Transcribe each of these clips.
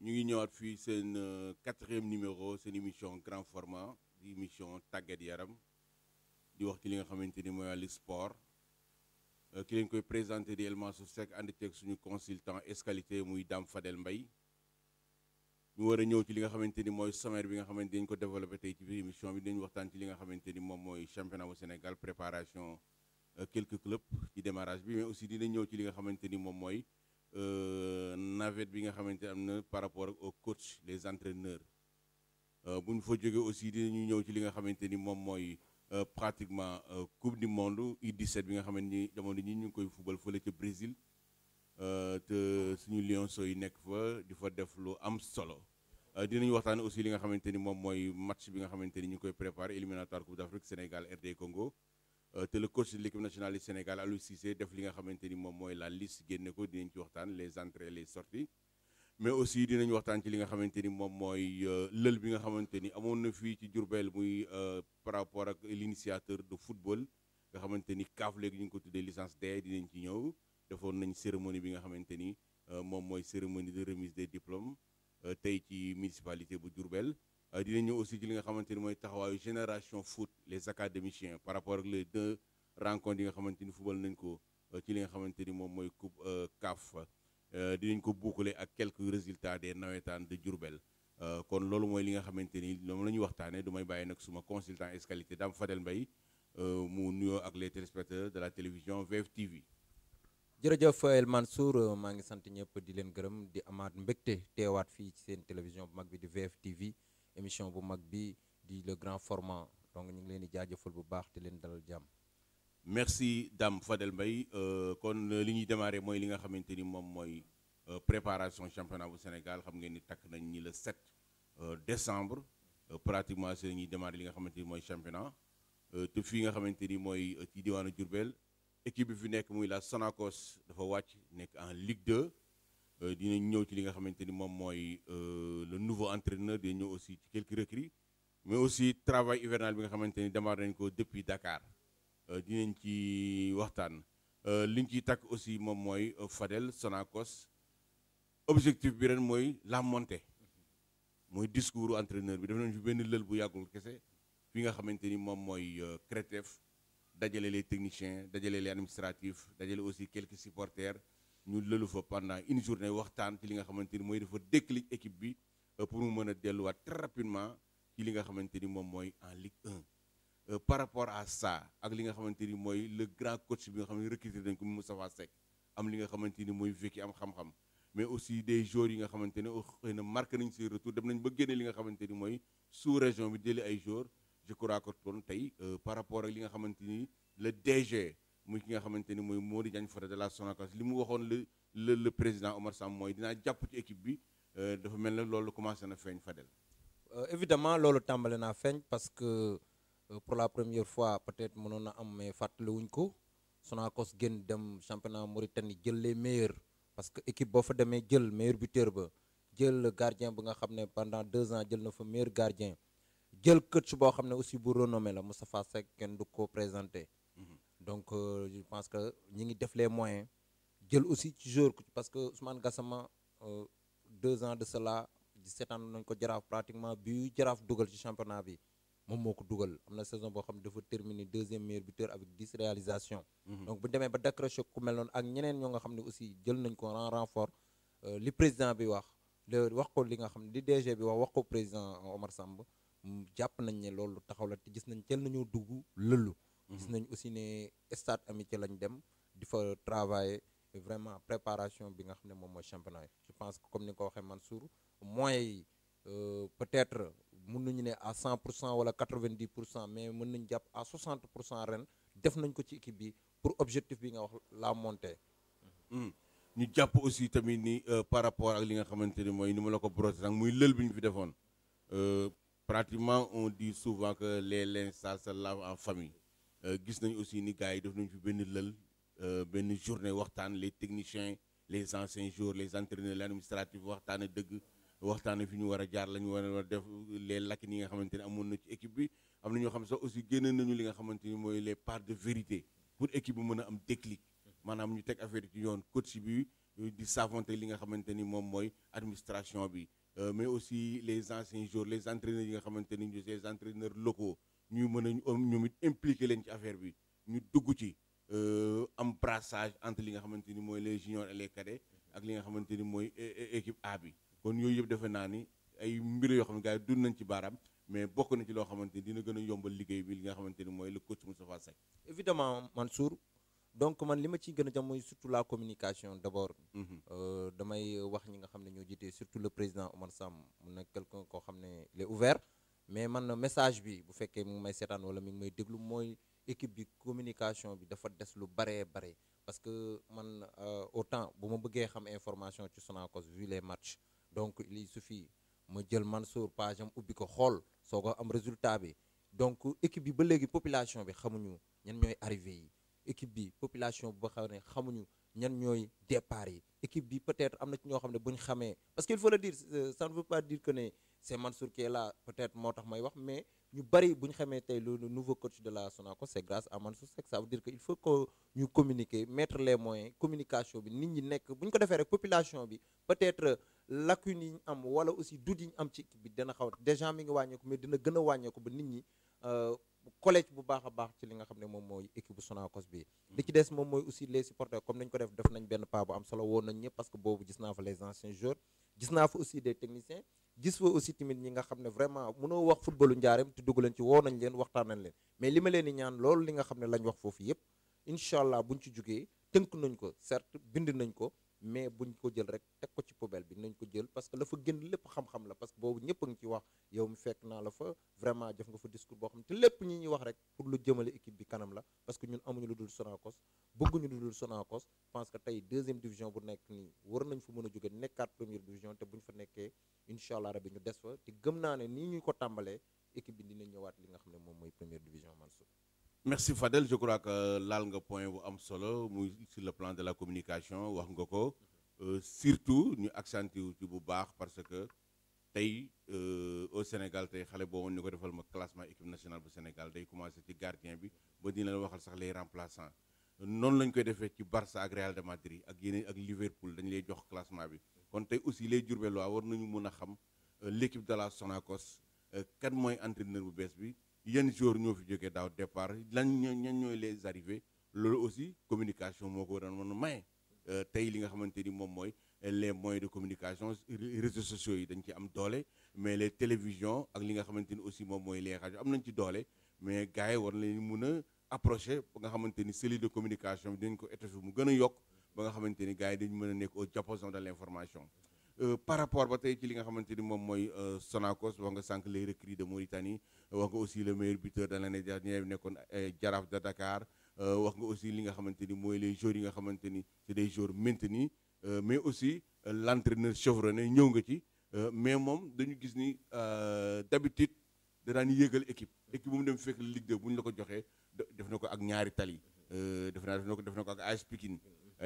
ñu ngi ñëwaat fii seen quatrième numéro seen émission grand format di émission tàggat yaram di wax ci li nga xamante ni mooy wàllu sport ki leen koy présenté di El Mansour Seck ànd ceeg suñu consultant escalité muy Dame Fadel Mbaye ñu war a ñëw ci li nga xamante ni mooy sommaire bi nga xamante dañ ko développé tey ci biir émission bi dañu waxtaan ci li nga xamante ni moom mooy championnat bu Sénégal préparation quelques clubs ci démarrage bi mais aussi dinañ ñëw ci li nga xamante ni moom mooy navette bi nga xamante am na par rapport au coach les entraîneurs bu ñu fa jógee aussi dinañu ñëw ci li nga xamante ni moom mooy pratiquement coupe du monde U17 bi nga xamante ni jamono ñi ñu ngi koy fubal fële ca Brésil te suñu Lionceaux yi nekk fa di fa def lu am solo dinañu waxtaan aussi li nga xamante ni moom mooy match bi nga xamante ni ñu ngi koy préparé éliminatoire Coupe d'Afrique Sénégal RD Congo te le coach de l'équipe nationale du Sénégal Aliou Cissé def li nga xamante ni moom mooy la liste génne ko dinañ ci waxtaan les entrées les sorties mais aussi dinañ waxtaan ci li nga xamante ni moom mooy lël bi nga xamante ni amoon na fii ci Diourbel muy par rapport ak l'initiateur de football nga xamante ni CAF léegi ñu ngi ko tuddee licence D dinañ ci ñëw defoon nañ cérémonie bi nga xamante ni moom mooy cérémonie de remise des diplômes tey ci municipalité bu Diourbel dinañ ñëw aussi ci li nga xamante ni mooy taxawaayu génération foot les académiciens par rapport ak les deux rencontres yi nga xamante ni football nañ ko ci li nga xamante ni moom mooy coupe CAF dinañ ko boucler ak quelques résultats des nawetaan de Diourbel kon loolu mooy li nga xamante ni moom la ñuy waxtaanee du may bàyyi nag suma consultant escalité Dame Fadel Mbaye mu nuyoo ak les téléspectateurs de la télévision VFtv. jërëjëf El Mansour maa ngi sant ñëpp di leen gërëm di amaat mbégte teewaat fii ci seen télévision bu mag bi di VFtv émission bu mag bi di le grand format donc ñu ngi leen di jaajëfal bu baax di leen dalal jàmm. merci Dame Fadel Mbaye kon li ñuy démarrer mooy li nga xamante ni moom mooy préparation championnat bu Sénégal xam ngeen ni takk nañ ñi le 7 décembre pratiquement si la ñuy démarrer li nga xamante ni mooy championnat te fii nga xamante ni mooy ci diwaanu Diourbel équipe bi fi nekk muy la Sonacos dafa wàcc nekk en Ligue 2 dinañ ñëw ci li nga xamante ni moom mooy le nouveau entraîneur dinañ ñëw aussi ci quelques recrues mais aussi travail hivernal bi nga xamante ni démarré nañ ko depuis Dakar dinañ ci waxtaan liñ ciy takk aussi moom mooy Fadel Sonacos objectif bi ren mooy la montée mooy discours entraîneur bi def nañ fi benn lël bu yàggul kese fi nga xamante ni moom mooy CRETEF dajale les techniciens dajale les administratifs dajale aussi quelques supporters ñu lëlu fa pendant une journée waxtaan ci li nga xamante ni mooy dafa déclic équipe bi pour mu mën a delluwaat très rapidement ci li nga xamante ni moom mooy en Ligue 1 par rapport à ça ak li nga xamante ni mooy le grand coach bi nga xam ne recruté nañ ko Moustapha Seck am li nga xamante ni mooy vécu am xam-xam mais aussi des joueurs yi nga xamante ne xëy na marqué nañ seen retour dem nañ ba génne li nga xamante ni mooy sous région bi jëlee ay joueurs je crois que kon tey par rapport ak li nga xamante ni le DG muy ki nga xamante ni mooy Mody Diagne Fada de la Sonacos li mu waxoon le président Omar Sam mooy dinaa jàpp ci équipe bi dafa mel ne loolu commencé na feeñ Fadel. évidemment loolu tàmbale naa feeñ parce que pour la première fois peut-être mënoon na am mais fàttaliwuñ ko Sonacos génn dem championnat Mauritanie jël les meilleurs parce que équipe boo fa demee jël meilleur buteur ba jël gardien bi nga xam ne pendant 2 ans jël na fa meilleur gardien jël coach boo xam ne aussi bu renommé la Moustapha Seck kenn du ko présenté. donc je pense que ñi ngi def les moyens jël aussi ci joueur parce que Ousmane Gassama 2 ans de cela di seetaan nañ ko Jaraaf pratiquement bi Jaraaf dugal ci championnat bi moom moo ko dugal am na saison boo xam ne dafa terminer 2e meilleur buteur avec 10 réalisations. donc bu demee ba décroché ku mel noonu ak ñeneen ñoo nga xam ne aussi jël nañ ko en renfort li président bi wax ko li nga xam ne li DG bi wax ko président Omar Samb jàpp nañ ne loolu taxaw la te gis nañ teel nañoo dugg lëlu. gis nañ aussi ne stade amitié lañ dem di fa travailler vraiment préparation bi nga xam ne moom mooy championnat yi je pense que comme ni nga ko waxee Mansour moyens yi peut-être mën nañu ne à 100% wala 90% mais mën nañ jàpp à 60% ren def nañ ko ci équipe bi pour objectif bi nga wax la montée. ñu jàpp aussi tamit ni par rapport ak li nga xamante ni mooy ni ma la ko brossé sax muy lël bi ñu fi defoon pratiquement on dit souvent que les linges sales se lavent en famille. gis nañ aussi ni gars yi def nañ fi benn lël benn journée waxtaan les techniciens les anciens joueurs les entraîneurs les administratifs waxtaan dëgg waxtaan fi ñu war a jaar la ñu war a def les lacunes yi nga xamante ne amoon na ci équipe bi am na ñoo xam sax aussi génne nañu li nga xamante ni mooy les parts de vérité pour équipe bi mën a am déclic maanaam ñu teg affaire ci yoon coach bi di savonte li nga xamante ni moom mooy administration bi mais aussi les anciens joueurs les entraîneurs yi nga xamante ni ñu ces entraîneurs locaux ñuy mën a ñoom it impliqué leen ci affaire bi ñu dugg ci am brassage entre li nga xamante ni mooy les juniors et les cadets ak li nga xamante ni mooy équipe A bi kon yooyu yëpp defe naa ni ay mbir yoo xam ne gars yi dund nañ ci baaraam mais bokk na ci loo xamante ni dina gën a yombal liggéey bi li nga xamante ni mooy le coach Moustapha Seck. évidemment Mansour donc man li ma ciy gën a jëm mooy surtout la communication d'abord. damay wax ñi nga xam ne ñoo jiite surtout le président Omar Sam mu nekk quelqu'un koo xam ne il est ouvert mais man message bi bu fekkee mi ngi may seetaan wala mi ngi may déglu mooy équipe bi communication bi dafa des lu bare parce que man autant bu ma bëggee xam information ci Sonacos vu les matchs donc il suffit ma jël Mansour page am ubbi ko xool soo ko am résultat bi donc équipe bi ba léegi population bi xamuñu ñan ñooy arrivé yi équipe bi population bi ba xam ne xamuñu ñan ñooy départ yi équipe bi peut-être am na ci ñoo xam ne bu ñu xamee parce qu'il faut le dire ça ne veut pas dire que ne c'est Mansour qui est là peut-être moo tax may wax mais ñu bari bu ñu xamee tey le nouveau coach de la Sonacos c'est grâce à Mansour Seck ça veut dire que il faut que ñu communiquer mettre les moyens communication bi nit ñi nekk bu ñu ko defee rek population bi peut-être lacune yi ñu am wala aussi doute yi ñu am ci équipe bi dina xaw déjà mi ngi wàññeeku mais dina gën a wàññeeku ba nit ñi collège bu baax a baax ci li nga xam ne moom mooy équipe bu Sonacos bi li ci des moom mooy aussi les supporters comme nañ ko def nañ benn pas bu am solo woon nañ ñëpp parce que boobu gis naa fa les anciens joueurs gis naa fa aussi des techniciens gis fa aussi tamit ñi nga xam ne vraiment mënoo wax footballu njaareem te dugg leen ci woo nañ leen waxtaan nañ leen mais li ma leen di ñaan loolu li nga xam ne lañ wax foofu yëpp incha allah buñ ci jógee tënk nañ ko certes bind nañ ko mais buñ ko jël rek teg ko ci poubelle bi nañ ko jël parce que la fa gën lépp xam-xam la parce que boobu ñëpp a ngi ci wax yow mi fekk naa la fa vraiment def nga fa discours boo xam te lépp ñi ñuy wax rek pour lu jëmale équipe bi kanam la parce que ñun amuñu lu dul Sonacos bëgguñu lu dul Sonacos pense que tey deuxième division bu nekk nii war nañ fa mën a jóge nekkaat première division te buñ fa nekkee incha allah rabi ñu des fa te gëm naa ne nii ñuy ko tàmbalee équipe bi dina ñëwaat li nga xam ne moom mooy première division Mansour. Merci Fadel je crois que laal nga point bu am solo muy sur le plan de la communication wax nga ko surtout ñu accentuer ci bu baax parce que tey au Sénégal tey xale boobu ñu ko defal ma classement équipe nationale bu Sénégal day commencer ci gardien bi ba dina la waxal sax les remplaçants noonu lañ koy defee ci Barça ak Real de Madrid ak yeneen ak Liverpool dañu lay jox classement bi kon tey aussi les Diourbellois war nañu mën a xam l'équipe de la Sonacos kan mooy entraîneur bu bees bi yenn joueurs ñoo fi jógee daaw départ ñan ñooy les arrivés loolu aussi communication moo ko waroon mën a maye tey li nga xamante ni moom mooy les moyens de communication réseaux sociaux yi dañ ci am doole mais les télévisions ak li nga xamante ni aussi moom mooy les rajo am nañ ci doole mais gars yi war nañu mën a approcher ba nga xamante ni cellule de communication bi dañ ko étoffer mu gën a yokk ba nga xamante ni gars yi dañu mën a nekk au diapason de l'information par rapport ba tey ci li nga xamante ni moom mooy Sonacos wax nga sànq les recrues de Mauritanie wax nga aussi le meilleur buteur de l'année dernière nekkoon Jaraaf de Dakar wax nga aussi li nga xamante ni mooy les joueurs yi nga xamante ni c'est des joueurs maintenus mais aussi l'entraîneur chevronné ñëw nga ci mais moom dañu gis ni d'habitude da daan yéegal équipe bu mu dem fekk Ligue 2 bu ñu la ko joxee def na ko ak ñaari tali def na ko ak AS Pikine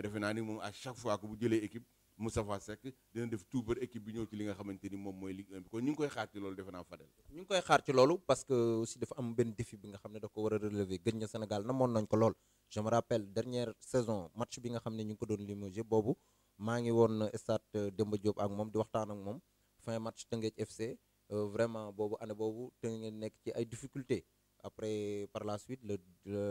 defe naa ni moom à chaque fois que bu jëlee équipe Moustapha Seck dina def tout pour équipe bi ñëw ci li nga xamante ni moom mooy Ligue 1 bi kon ñu ngi koy xaar ci loolu defe naa Fadel. ñu ngi koy xaar ci loolu parce que aussi dafa am benn défi bi nga xam ne da ko war a relever gëj na Sénégal namoon nañ ko lool je me rappelle dernière saison match bi nga xam ne ñu ngi ko doon limogé boobu maa ngi woon stade Demba Diop ak moom di waxtaan ak moom fin match Teungueth FC vraiment boobu année boobu Teungueth nekk ci ay difficultés après par la suite la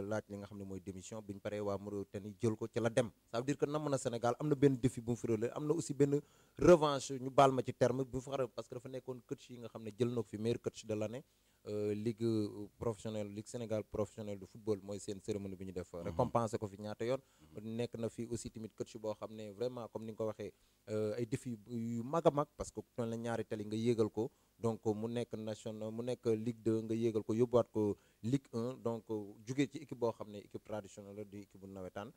laaj li nga xam ne mooy démission bi ñu paree waa Mauritanie jël ko ci la dem ça veut dire que nam na Sénégal am na benn défi bu mu fi relevé am na aussi benn revanche ñu baal ma ci terme bu mu fa parce que dafa nekkoon coach yi nga xam ne jël na ko fi meilleur coach de l'année ligue professionnelle ligue Sénégal professionnelle de football mooy seen cérémonie bi ñu def récompensé ko fi ñaata yoon nekk na fi aussi tamit coach boo xam ne vraiment comme ni nga ko waxee ay défi yu mag a mag parce que toon la ñaari tali nga yéegal ko donc mu nekk national mu nekk Ligue 2 nga yéegal ko yóbbuwaat ko Ligue 1 donc jugee ci équipe boo xam ne équipe traditionnelle la di équipe bu nawetaan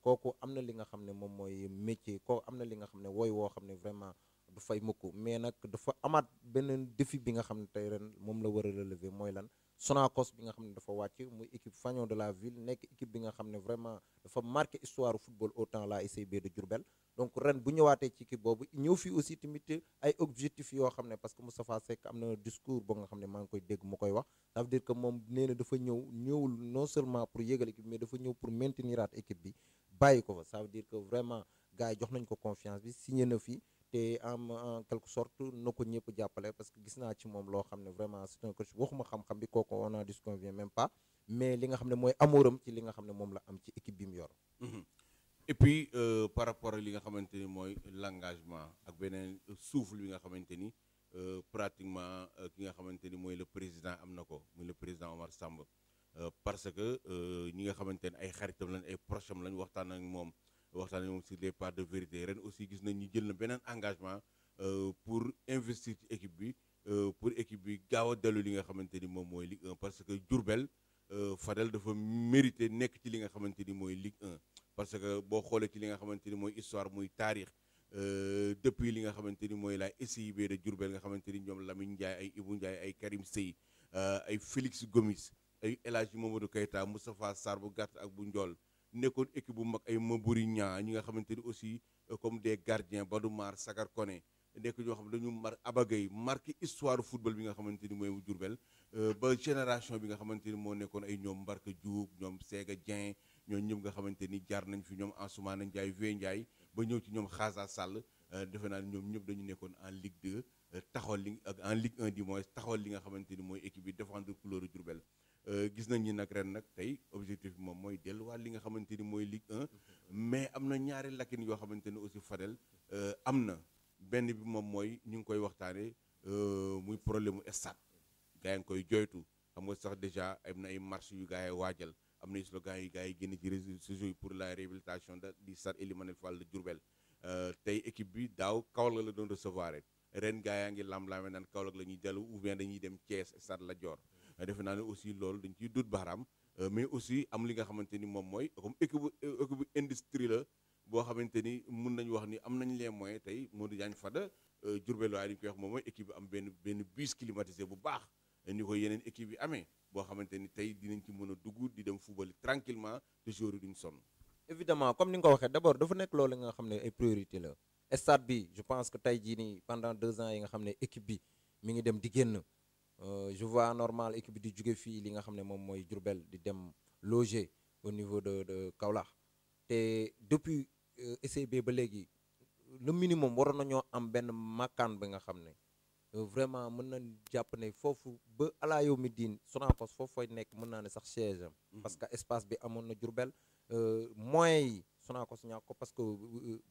kooku am na li nga xam ne moom mooy métier kooku am na li nga xam ne wooy woo xam ne vraiment du fay mukk mais nag dafa amaat beneen défi bi nga xam ne tey ren moom la war a relever mooy lan Sonacos bi nga xam ne dafa wàcc muy équipe fanion de la ville nekk équipe bi nga xam ne vraiment dafa marqué histoire football autant la SCB de Diourbel donc ren bu ñëwaatee ci équipe boobu ñëw fii aussi tamit ay objectifs yoo xam ne parce que Moustapha Seck am na discours boo nga xam ne maa ngi koy dégg mu koy wax ça veut dire que moom nee na dafa ñëwul non seulement pour yéegal équipe mais dafa ñëw pour mainteniraat équipe bi bàyyi ko fa ça veut dire que vraiment gars yi jox nañ ko confiance bi signé na fi te en quelque sorte na ko ñëpp jàppale parce que gis naa ci moom loo xam ne vraiment c'est un coach waxuma xam-xam bi kooku on n'en disconvient même pas mais li nga xam ne mooy amouram ci li nga xam ne moom la am ci équipe bi mu yor. et puis par rapport ak li nga xamante ni mooy l'engagement ak beneen souffle bi nga xamante ni pratiquement ki nga xamante ni mooy le président am na ko muy le président Omar Samb parce que ñi nga xamante ne ay xaritam lañ ay proches am lañ waxtaan ak moom sur les parts de vérité ren aussi gis nañ ñu jël na beneen engagement pour investir ci équipe bi pour équipe bi gaaw a dellu li nga xamante ni moom mooy Ligue 1 parce que Diourbel Fadel dafa mérité nekk ci li nga xamante ni mooy Ligue 1 parce que boo xoolee ci li nga xamante ni mooy histoire muy taarix depuis li nga xamante ni mooy la SIB de Diourbel nga xamante ni ñoom Lamine Ndiaye ay Ibou Ndiaye ay Karim Sey ay Félix Gomis ay El Hadji Mamadou Keita Moustapha Sarr bu gàtt ak bu njool nekkoon équipe bu mag ay Mabouri Niang ñi nga xamante ni aussi comme des gardiens Badou Mar Sagar Koné nekk ñoo xam ne dañu abagay marqué histoire football bi nga xamante ni mooy Diourbel ba génération bi nga xamante ni moo nekkoon ay ñoom Mbarka Diouf ñoom Séga Dieng ñoo ñëpp nga xamante ni jaar nañ fi ñoom Ansoumana Ndiaye Vieux Ndiaye ba ñëw ci ñoom Xaasa Sall defe naa ne ñoom ñëpp dañu nekkoon en Ligue 2 taxawal li ak en Ligue 1 du moins taxawal li nga xamante ni mooy équipe bi défendre couleur Diourbel gis nañ ni nag ren nag tey objectif bi moom mooy delluwaat li nga xamante ni mooy Ligue 1 mais am na ñaari lakin yoo xamante ni aussi Fadel am na benn bi moom mooy ñu ngi koy waxtaane muy problème mu stade gars yi ngi koy joytu xam nga sax déjà am na ay marches yu gars yi waajal am na slogan yu gars yi génn ci réseaux sociaux yi pour la réhabilitation du stade Ely Manel Fall de Diourbel tey équipe bi daaw Kaolack la doon recevoir ren gars yaa ngi lam-laame naan Kaolack la ñuy dellu ou bien dañuy dem Thiès stade Lat Dior defe naa ne aussi loolu dañ ciy dut baaraam mais aussi am li nga xamante ni moom mooy comme équipe industrie la boo xamante ni mun nañu wax ni am nañ les moyens tey Modou Diagne Fada Diourbel waaye li ñu koy wax moom mooy équipe bi am benn bus climatisé bu baax ni ko yeneen équipe yi amee boo xamante ni tey dinañ ci mën a dugg di dem football tranquillement te joueurs yi duñ sonn. évidemment comme ni nga ko waxee d'abord dafa nekk loolu nga xam ne ay priorité la stade bi je pense que tey jii nii pendant 2 ans yi nga xam ne équipe bi mi ngi dem di génn je vois normal équipe bi di jóge fii li nga xam ne moom mooy Diourbel di dem loger au niveau de Kaolack te depuis SCB ba léegi le minimum waroon nañoo am benn makkaan bi nga xam ne vraiment mën nañ jàpp ne foofu ba alaa yow mi diin Sonacos foofu fay nekk mën naa ne sax siège am parce que espace bi amoon na Diourbel moyens yi Sonacos ñàkk ko parce que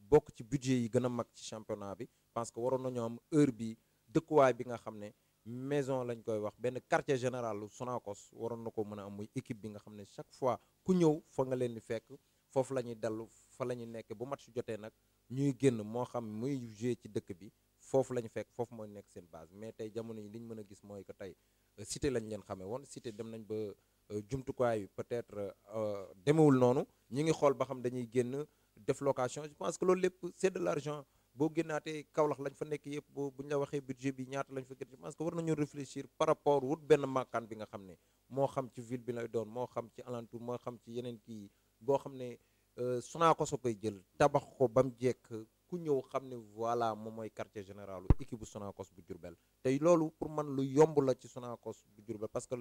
bokk ci budget yi gën a mag ci championnat bi parce que waroon nañoo am heure bi dëkkuwaay bi nga xam ne maison lañ koy wax benn quartier général Sonacos waroon na ko mën a am muy équipe bi nga xam ne chaque fois ku ñëw fa nga leen di fekk foofu la ñuy dellu fa la ñuy nekk bu match jotee nag ñuy génn moo xam muy jouer ci dëkk bi foofu la ñu fekk foofu mooy nekk seen base mais tey jamono yi li ñu mën a gis mooy que tey cité lañ leen xamee woon cité dem nañ ba jumtukaay bi peut-être demewul noonu ñi ngi xool ba xam dañuy génn def location je pense que loolu lépp c'est de l'argent boo génnaatee Kaolack lañ fa nekk yëpp bu ñu la waxee budget bi ñaata lañ fa gën je pense que war nañu réfléchir par rapport wut benn makkaan bi nga xam ne moo xam ci ville bi lay doon moo xam ci alentour moo xam ci yeneen kii boo xam ne Sonacos a koy jël tabax ko ba mu jekk ku ñëw xam ne voilà moom mooy quartier général équipe bu Sonacos bu Diourbel tey loolu pour man lu yomb la ci Sonacos bu Diourbel parce que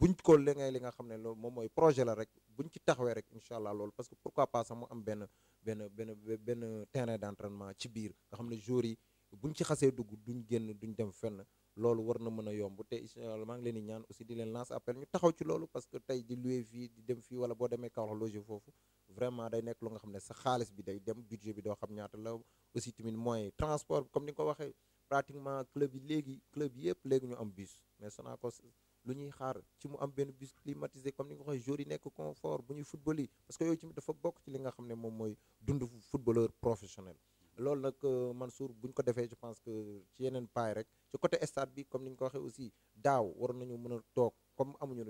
buñ ko li nga xam ne loolu moom mooy projet la rek buñ ci taxawee rek incha allah loolu parce que pourquoi pas sax mu am benn terrain d'entraînement ci biir nga xam ne joueurs yi buñ ci xasee dugg duñ génn duñ dem fenn loolu war na mën a yomb te incha allah maa ngi leen di ñaan aussi di leen lancer appel ñu taxaw ci loolu parce que tey di louer fii di dem fii wala boo demee Kaolack loger foofu vraiment day nekk lu nga xam ne sa xaalis bi day dem budget bi doo xam ñaata la aussi tamit moyen transport comme ni nga ko waxee pratiquement club yi yëpp léegi ñu am bus mais Sonacos lu ñuy xaar ci mu am benn bus climatisé comme ni nga ko waxee joueurs yi nekk confort bu ñuy football yi parce que yooyu tamit dafa bokk ci li nga xam ne moom mooy dund footballeur professionnel loolu nag Mansour bu ñu ko defee je pense que ci yeneen paay rek ci côté stade bi comme ni ñu ko waxee aussi daaw waroon nañu mën a toog comme amuñu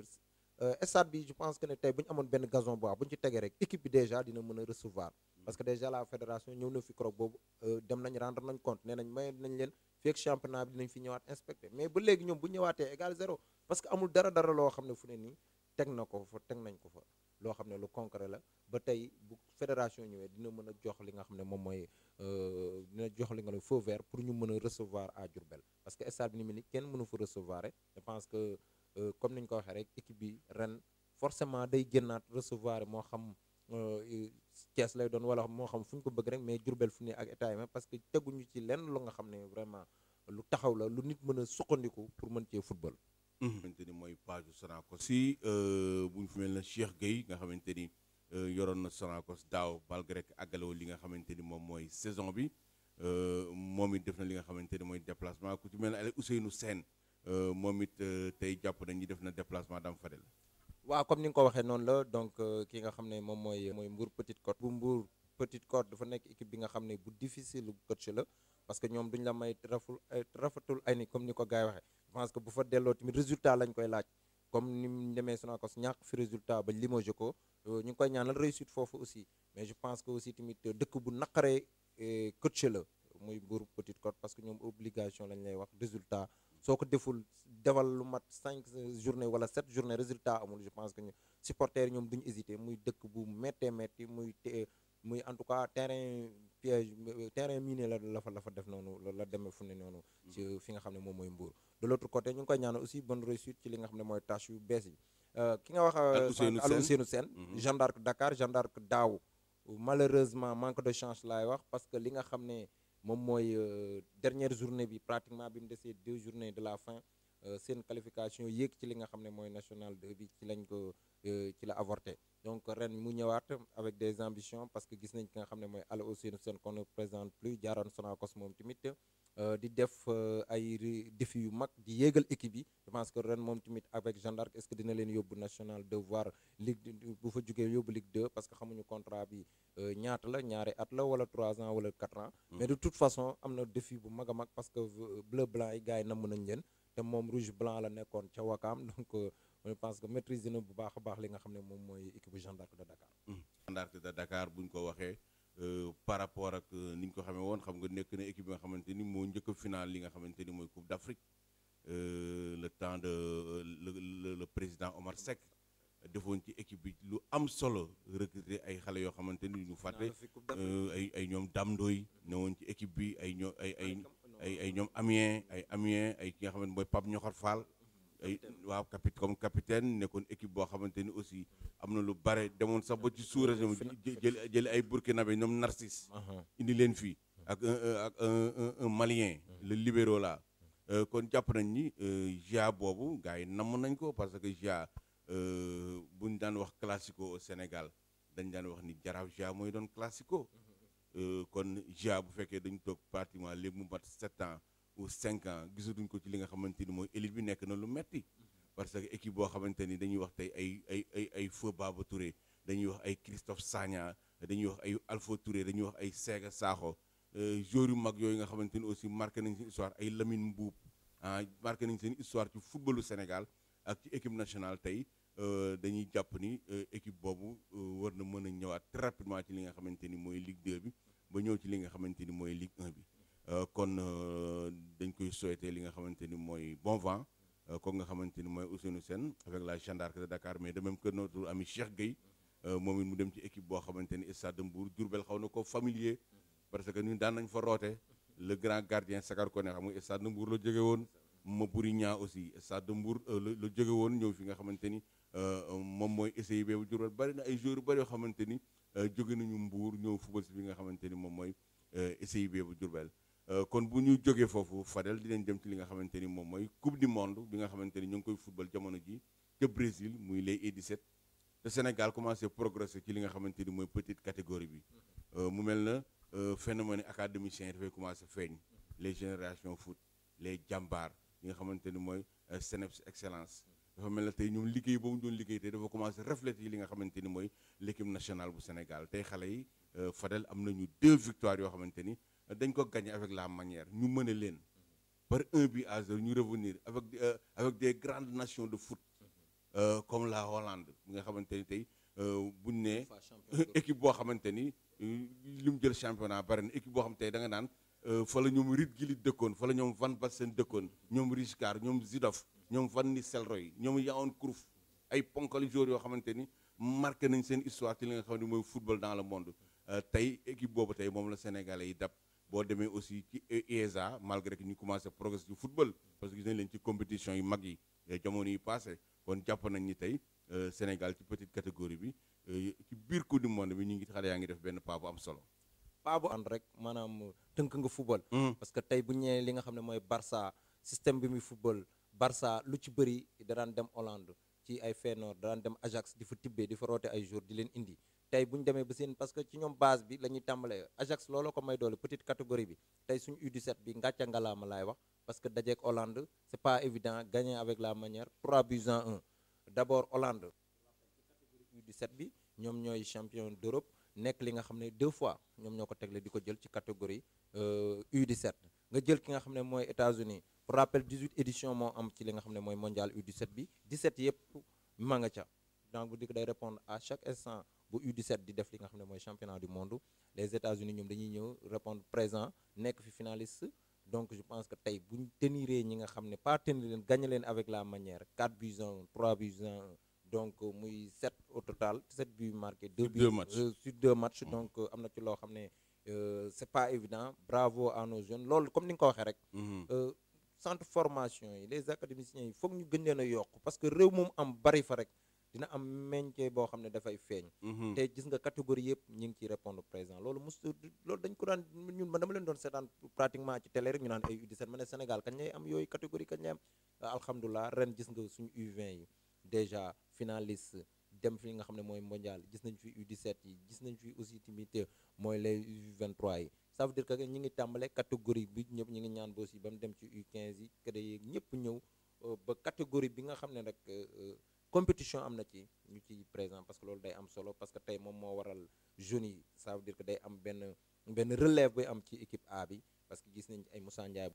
stade bi je pense que ne tey bu ñu amoon benn gazon bu ñu ci tegee rek équipe bi déjà dina mën a recevoir parce que déjà la fédération ñëw na fi keroog boobu dem nañ rendre nañ compte nee nañ may nañ leen fekk championnat bi dinañ fi ñëwaat inspecté mais ba léegi ñoom bu ñëwaatee égal 0 parce que amul dara loo xam ne fu ne nii teg nañ ko fa loo xam ne lu concret la ba tey bu fédération ñëwee dina mën a jox li nga xam ne moom mooy dina jox li nga ne feu vert pour ñu mën a recevoir à Diourbel parce que stade bi ni mu ni kenn mënu fa recevoir rek je pense que comme ni ñu ko waxee rek équipe bi ren forcément day génnaat recevoir moo xam Thiès lay doon wala moo xam fu ñu ko bëgg rek mais Diourbel fu ne ak état yi parce que teguñu ci lenn lu nga xam ne vraiment lu taxaw la lu nit mën a suqandiku pour mën cee football. xamante ni mooy page Sonacos si bu ñu fi mel na Cheikh Gueye nga xamante ni yoroon na Sonacos daaw malgré que àggalewul li nga xamante ni moom mooy saison bi moom it def na li nga xamante ni mooy déplacement ku ci mel ne Aliou Ousseynou Sène moom it tey jàpp nañ ñi def na déplacement Dame Fadel. waaw comme ni nga ko waxee noonu la donc ki nga xam ne moom mooy Mbour Petite Côte bu Mbour Petite Côte dafa nekk équipe bi nga xam ne bu difficile bu coach la parce que ñoom duñ la may rafatul ay ni comme ni ko gars yi waxee je pense que bu fa delloo tamit résultat lañ koy laaj comme ni mu demee Sonacos ñàkk fi résultat ba limogé ko ñu ngi koy ñaanal réussite foofu aussi mais je pense que aussi tamit dëkk bu naqaree coach la muy Mbour Petite Côte parce que ñoom obligation lañ lay wax résultat soo ko deful defal lu mat 5 journée wala 7 journée résultat amul je pense que ñu supporters ñoom duñu hésiter muy dëkk bu méttee métti muy en tout cas terrain piège terrain miné la fa def noonu la demee fu ne noonu ci fi nga xam ne moom mooy Mbour de l'autre côté ñu ngi koy ñaanal aussi bonne réussite ci li nga xam ne mooy tâche yu bees yi ki nga wax Aliou Ousseynou Sène Jeanne d'Arc Dakar Jeanne d'Arc daaw malheureusement manque de chance laay wax parce que li nga xam ne moom mooy dernière journée bi pratiquement bi mu desee 2 journées de la fin seen qualification yéeg ci li nga xam ne mooy national 2 bi ci lañ ko ci la avorté donc ren mu ñëwaat avec des ambitions parce que gis nañ ki nga xam ne mooy Aliou Ousseynou Sène qu'on ne présente plus jaaroon Sonacos moom tamit di def ay défis yu mag di yéegal équipe yi je pense que ren moom tamit avec Jeanne d'Arc est-ce que dina leen yóbbu national 2 voire ligue bu fa jógee yóbbu ligue 2 parce que xamuñu contrat bi ñaata la ñaari at la wala 3 ans wala 4 ans mais de toute façon am na défi bu mag a mag parce que bleu blanc yi gars yi namm nañ leen te moom rouge blanc la nekkoon ca Wakaam donc je pense que maîtriser na bu baax a baax li nga xam ne moom mooy équipe Jeanne d'Arc de Dakar. Jeanne d'Arc de Dakar bu ñu ko waxee par rapport ak ni ñu ko xamee woon xam nga nekk na équipe bi nga xamante ni moo njëkk a final li nga xamante ni mooy Coupe d'Afrique le temps de le président Omar Seck defoon ci équipe bi lu am solo recruter ay xale yoo xamante ni ñu fàtte ay ñoom Dame Ndoye ne woon ci équipe bi ay ñoom ay ñoom Amiens ay ki nga xamante mooy Pape Ñoxor Fall ay waaw comme capitaine nekkoon équipe boo xamante ni aussi am na lu bare demoon sax ba ci sous-région jël ay burkinabé ñoom Narcisse indi leen fii ak un malien le libéro là kon jàpp nañ ni GIA boobu gars yi namm nañ ko parce que GIA buñ daan wax classico au Sénégal dañ daan wax ni Jaraaf GIA mooy doon classico kon GIA bu fekkee dañu toog pratiquement léegi mu mat 7 ans ou 5 ans gisatuñ ko ci li nga xamante ni mooy élite bi nekk na lu metti parce que équipe boo xamante ni dañuy wax tey ay Feu Baba Touré dañuy wax ay Christophe Sagna dañuy wax ay Alpha Touré dañuy wax ay Sega Sakho joueurs yu mag yooyu nga xamante ni aussi marqué nañ seen histoire ay Lamine Mbuub marqué nañ seen histoire ci footballu Sénégal ak ci équipe nationale tey dañuy jàpp ni équipe boobu war na mën a ñëwaat très rapidement ci li nga xamante ni mooy Ligue 2 bi ba ñëw ci li nga xamante ni mooy Ligue 1 bi kon dañ koy souhaiter li nga xamante ni mooy bon vent comme nga xamante ni mooy Ousseynou Sène avec la Jeanne d'Arc de Dakar mais de même que notre ami Cheikh Gueye moom it mu dem ci équipe boo xamante ni Stade de Mbour Diourbel xaw na ko familier parce que ñun daan nañ fa roote le grand gardien Sakar Koné xam nga Stade de Mbour la jóge woon Mapuri Ñaa aussi Stade de Mbour la jóge woon ñëw fi nga xamante ni moom mooy SIB bu Diourbel bari na ay joueurs yu bari yoo xamante ni jóge nañu Mbour ñëw football si bi nga xamante ni moom mooy SIB bu Diourbel kon bu ñu jógee foofu Fadel dinañ dem ci li nga xamante ni moom mooy coupe du monde bi nga xamante ni ñu ngi koy football jamono ji ca Brésil muy les U17 te Sénégal commencé progresser ci li nga xamante ni mooy petite catégorie bi mu mel na phénomène académicien dafay commencé feeñ les générations foot les jàmbaar yi nga xamante ni mooy CNEPS excellence dafa mel na tey ñoom liggéey boobu ñu doon liggéey tey dafa commencé refléter li nga xamante ni mooy l'équipe nationale bu Sénégal tey xale yi Fadel am nañu 2 victoires yoo xamante ni dañ ko gagné avec la manière ñu mën a leen par 1-0 ñu revenir avec des grandes nations de foot comme la Hollande bi nga xamante ni tey buñ ne équipe boo xamante ni li mu jël championnat bari na équipe boo xam tey da nga naan fa la ñoom Ruud Gullit dëkkoon fa la ñoom Van Basten dëkkoon ñoom Rijkaard ñoom Zidane ñoom Van Nistelrooy ñoom Johan Cruyff ay ponkal joueurs yoo xamante ni marqué nañ seen histoire ci li nga xam ne mooy football dans le monde tey équipe boobu tey moom la Sénégalais yi dab boo demee aussi ci IESA malgré que ñu commencé progrès ci football parce que gis nañ leen ci compétition yu mag yi jamono yi passé kon jàpp nañ ni tey Sénégal ci petite catégorie bi ci biir coupe du monde bi ñu ngi xale yaa ngi def benn pas bu am solo. pas bu ànd rek maanaam tënk nga football. parce que tey bu ñëwee li nga xam ne mooy Barça système bi muy football Barça lu ci bëri da daan dem Hollande ci ay Feyenoord da daan dem Ajax di fa tibbee di fa roote ay jour di leen indi tey bu ñu demee ba seen parce que ci ñoom base bi la ñuy tàmbalee Ajax looloo ko may doole petite catégorie bi tey suñu U17 bi ngàcca ngalaama laay wax parce que dajeek Hollande c'est pas évident gagner avec la manière 3 buts à 1 d'abord Hollande U17 bi ñoom ñooy champion d'Europe nekk li nga xam ne 2 fois ñoom ñoo ko tegle di ko jël ci catégorie U17 nga jël ki nga xam ne mooy États-Unis pour rappel 18 éditions moo am ci li nga xam ne mooy mondial U17 bi 17 yëpp ma nga ca donc bu di ko day répondre à chaque instant bu U17 di def li nga xam ne mooy championnat du monde les États-Unis ñoom dañuy ñëw répondre présent nekk fi finaliste donc je pense que tey bu ñu teniree ñi nga xam ne pas tenir leen gagné leen avec la manière 4 buts à 1 3 buts à 1 donc muy 7 au total 7 buts marqués 2 buts sur 2 matchs donc am na ci loo xam ne c'est pas évident bravo à nos jeunes loolu comme ni nga ko waxee rek centre formation yi les académiciens yi foog ñu gën leen a yokk parce que réew moom am bari fa rek dina am métier boo xam ne dafay feeñ te gis nga catégorie yëpp ñu ngi ciy répondre présent loolu loolu dañ ko daan ñun dama leen doon seetaan pratiquement ci télé rek ñu naan ay U17 ma ne Sénégal kañ lay am yooyu catégorie kañ lay am alhamdulilah ren gis nga suñu U20 yi déjà finaliste dem fi nga xam ne mooy mondial gis nañ fi U17 yi gis nañ fi aussi tamit mooy les U23 yi ça veut dire que ñi ngi tàmbale catégorie bi ñëpp ñi ngi ñaan ba aussi ba mu dem ci U15 yi que day ñëpp ñëw ba catégorie bi nga xam ne rek compétition am na ci ñu ci présent parce que loolu day am solo parce que tey moom moo waral jeunes yi ça veut dire que day am benn relève bay am ci équipe A bi parce que gis nañ ay Moussa Ndiaye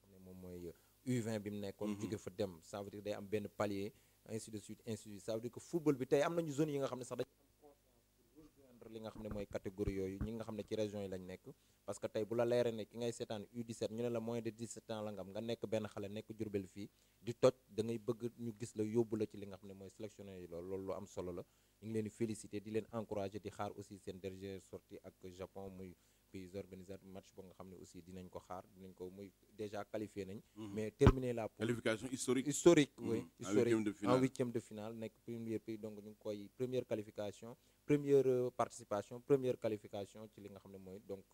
xam ne moom mooy U20 bi mu nekkoon jóge fa dem ça veut dire day am benn palier ainsi de suite ça veut dire que football bi tey am nañu zone yi nga xam ne sax dañu am confiance pour rejoindre li nga xam ne mooy catégorie yooyu ñi nga xam ne ci région yi lañ nekk parce que tey bu la leeree ne ki ngay seetaan U17 ñu ne la moins de 17 ans la nga nekk benn xale nekk Jurbel fii di toj da ngay bëgg ñu gis la yóbbu la ci li nga xam ne mooy sélectionné yi loolu lu am solo la ñu ngi leen di féliciter di leen encourager di xaar aussi seen dernière sortie ak Japon muy pays organisateur match ba nga xam ne aussi dinañ ko xaar dinañ ko muy déjà qualifié nañ mais terminer la qualification historique oui historique en huitième de finale nekk premier pays donc ñu ngi koy première qualification première participation première qualification ci li nga xam ne mooy donc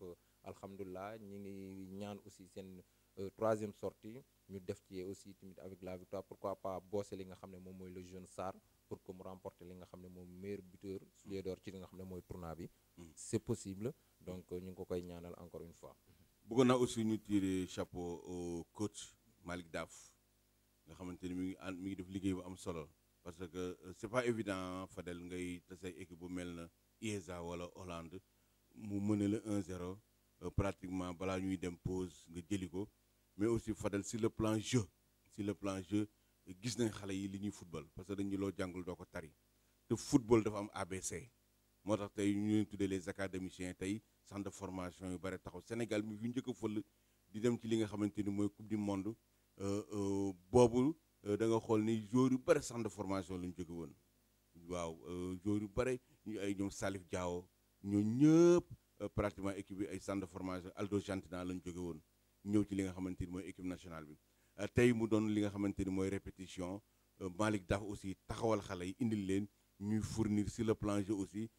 alhamdulilah ñi ngi ñaan aussi seen troisième sortie ñu def ci aussi tamit avec la victoire pourquoi pas bosser li nga xam ne moom mooy le jeune Sarr pour que mu remporter li nga xam ne moom meilleur buteur soulier d'or ci li nga xam ne mooy tournoi bi c'est possible donc ñu ngi ko koy ñaanal encore une fois bëggoon naa aussi ñu tirer chapeau au coach Malick Daf nga xamante ni mi ngi def liggéey bu am solo parce que c'est pas évident Fadel ngay tase équipe bu mel na IESA wala Hollande mu mëne la 1-0 pratiquement balaa ñuy dem pause nga jëli ko mais aussi Fadel sur le plan jeu gis nañ xale yi li ñuy football parce que dañu loo jàngul doo ko tari te football dafa am ABC moo tax tey ñu leen tuddee les académiciens tey centre de formation yu bare taxaw Sénégal mi fi njëkk a fël di dem ci li nga xamante ni mooy coupe du monde boobu da nga xool ni joueurs yu bare centre de formation la ñu jóge woon waaw joueurs yu bare ñu ay ñoom Salif Diao ñoo ñëpp pratiquement équipe bi ay centre de formation Aldo Gentina la ñu jóge woon ñëw ci li nga xamante ni mooy équipe nationale bi tey mu doon li nga xamante ni mooy répétition Malick Daf aussi taxawal xale yi indil leen ñuy fournir sur le plan jeu aussi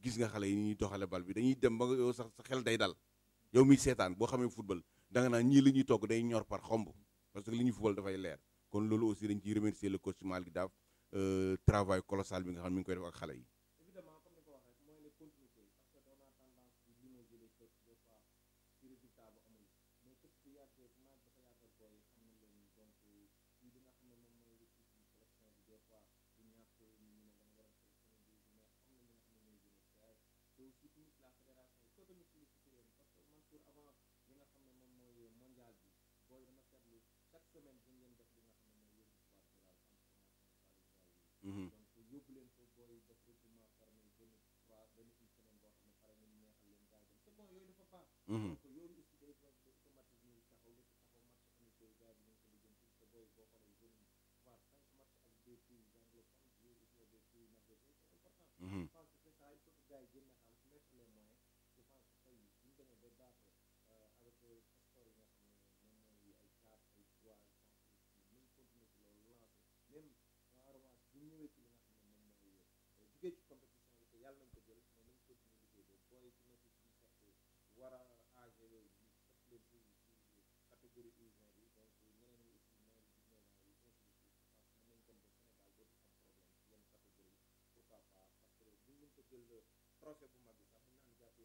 gis nga xale yi ñuy doxale bal bi dañuy dem ba nga yow sax sa xel day dal yow miy seetaan boo xamee football da nga naan ñii li ñuy togg day ñor par xomb parce que li ñuy football dafay leer kon loolu aussi dañ ciy remercier le coach Malick Daf travail colossal bi nga xam ne mi ngi koy def ak xale yi. évidemment comme ni ko waxee mooy les continuités parce que on a tendance di limoger les coachs des fois ci résultat bu amul mais coach bu yàggee naaj dafa yàggal booy xam na leen donc fii li nga xam ne moom mooy réussite ci sélection bi des fois du ñàkk ñu ne da nga war a sélectionné bi mais xam na li nga xam ne mooy jëlee te aussi tamit la fédération il faut que ñu féliciter leen parce que Mansour avant li nga xam ne moom mooy mondial bi booy dama seetlu chaque semaine dañ leen def li nga xam ne mooy yóbbu tubaab de la centre formation donc yóbbu leen ko booy def recrutement fermé benn une semaine boo xam ne pare ñu neexal leen gars yi c'est bon yooyu dafa baax donc yooyu aussi day automatisme yi taxaw lépp taxaw match amicaux yi gars yi dinañ ko lijjanti te booy boo xoolee jeune yi voir 5 matchs ak des pays anglophones jouer aussi avec des pays norvégiens c'est important je pense que c'est ça il faut que gars yi génne xaalis mettre les moyens je pense que tey bu ñu demee ba battre avec sport yi nga xam ne moom mooy ay 4 ay 3 je pense que nañ continuer ci loolu lancer même en revanche catégorie U20 yi donc ñeneen ñi aussi moins de 19 ans yi ainsi de suite parce que mën nañ dem ba Sénégal dootu am problème ci yenn catégorie pourquoi pas parce que bu ñu ko jël trophée bu mag bi sax mën naan jàpp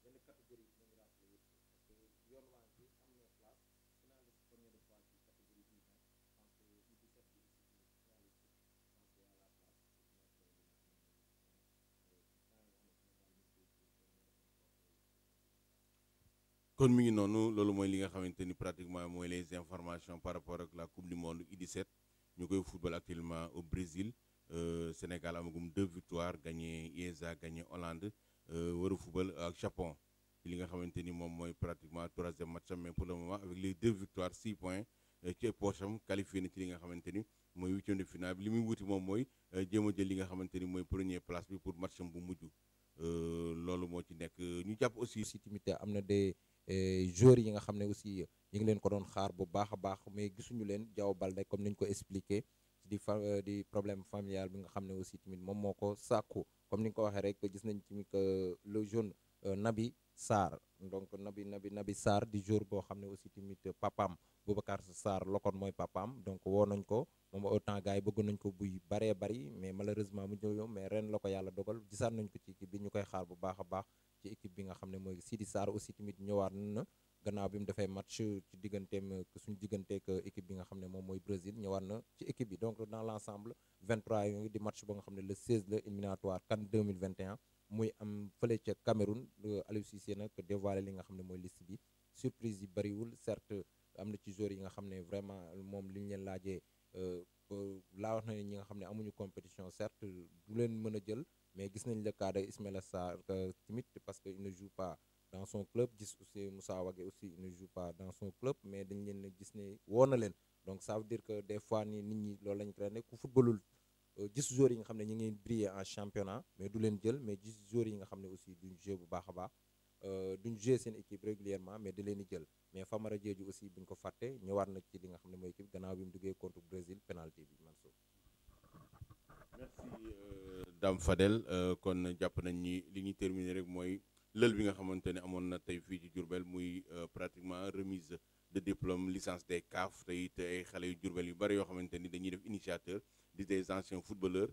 yenn catégorie yi dinañ rafetlu yëpp parce que yoon waa ngi am na place finaliste première fois ci catégorie U20 je pense que U17 bi aussi tamit finaliste je pense que à la place c'est dina créer li nga xam ne mooy temps yi nga xam ne Sénégal ñu ngi koy jouer dernier trophée kon mi ngi noonu loolu mooy li nga xamante ni pratiquement mooy les informations par rapport ak la coupe du monde U17 ñu koy football actuellement au Brésil. Sénégal amagum 2 victoires gagné IESA gagné Hollande war a football ak Japon ci li nga xamante ni moom mooy pratiquement 3e match am mais pour le moment avec les 2 victoires 6 points ci poche am qualifié na ci li nga xamante ni mooy 8e de finale bi li muy wuti moom mooy jéem a jël li nga xamante ni mooy première place bi pour match am bu mujj loolu moo ci nekk ñu jàpp aussi. si tamit am na des joueurs yi nga xam ne aussi yi ngi leen ko doon xaar bu baax a baax mais gisuñu leen Diao Baldé comme niñ ko expliqué di problème familial bi nga xam ne aussi tamit moom moo ko sàkku comme ni nga ko waxee rek gis nañ tamit que le jeune Naby Sarr donc Naby Sarr di joueur boo xam ne aussi tamit papaam Boubacar Sarr lokkoon mooy papaam donc woo nañ ko moom autant gars yi bëgg nañ ko buy baree bari mais malheureusement mu ñëw mais ren la ko yàlla dogal gisaat nañ ko ci équipe bi ñu koy xaar bu baax a baax ci équipe bi nga xam ne mooy Sidi Sarr aussi tamit ñëwaat na gannaaw bi mu defee match ci digganteem suñu digganteek équipe bi nga xam ne moom mooy Brésil ñëwaat na ci équipe bi donc dans l'ensemble 23 yooyu di match ba nga xam ne le 16 la éliminatoire CAN 2021 muy am fële ca Cameroun Aliou Cissé nag dévoilé li nga xam ne mooy liste bi surprise yi bariwul certes am na ci joueurs yi nga xam ne vraiment moom li ñu leen laajee laa wax na ne ñi nga xam ne amuñu compétition certes du leen mën a jël mais gis nañ le cas de Ismaïla Sarr tamit parce que il ne joue pas dans son club gis aussi Moussa Wagué aussi il ne joue pas dans son club mais dañ leen gis ne woo na leen donc ça veut dire que des fois ni nit ñi loolu lañu traîné ku footballul gis joueurs yi nga xam ne ñu ngi briller en championnat mais du leen jël mais gis joueurs yi nga xam ne aussi duñ jouer bu baax a baax duñ jouer seen équipe régulièrement mais da leen di jël mais Famara Diédhiou aussi buñ ko fàtte ñëwaat na ci li nga xam ne mooy équipe gannaaw bi mu duggee contre Brésil penalty bi Mansour. merci Dame Fadel kon jàpp nañ ni li ñuy terminer rek mooy lël bi nga xamante ne amoon na tey fii ci Diourbel muy pratiquement remise de diplôme licence des CAF te it ay xale yu Diourbel yu bari yoo xamante ni dañuy def initiateur di des anciens footballeurs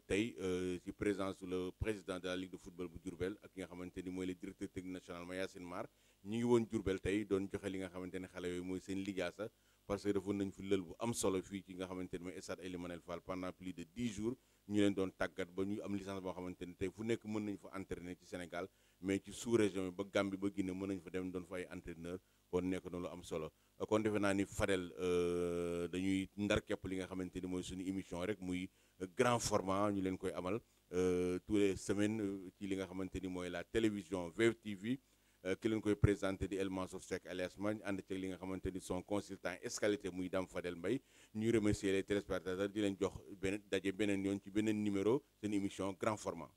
tey ci présence le président de la ligue de football bu Diourbel ak ki nga xamante ni mooy le directeur technique national Mayacine Mar ñu ngi woon Diourbel tey doon joxe li nga xamante ne xale yooyu mooy seen lijaasa parce que defoon nañ fi lël bu am solo fii ci nga xamante ni mooy stade Ely Manel Fall pendant plus de 10 jours ñu leen doon tàggat ba ñu am licence boo xamante ni tey fu nekk mën nañ fa entraîner ci Sénégal mais ci sous région yi ba Gambie ba Guinée mën nañ fa dem doon fa ay entraîneur kon nekk na lu am solo kon defe naa ni Fadel dañuy ndar képp li nga xamante ni mooy suñu émission rek muy grand format ñu leen koy amal tous les semaines ci li nga xamante ni mooy la télévision VFtv ki leen koy présenté di El Mansour Seck alias Magne ànd ceeg li nga xamante ni son consultant escalité muy Dame Fadel Mbaye ñuy remercier les téléspectateurs di leen jox beneen daje beneen yoon ci beneen numéro seen émission grand format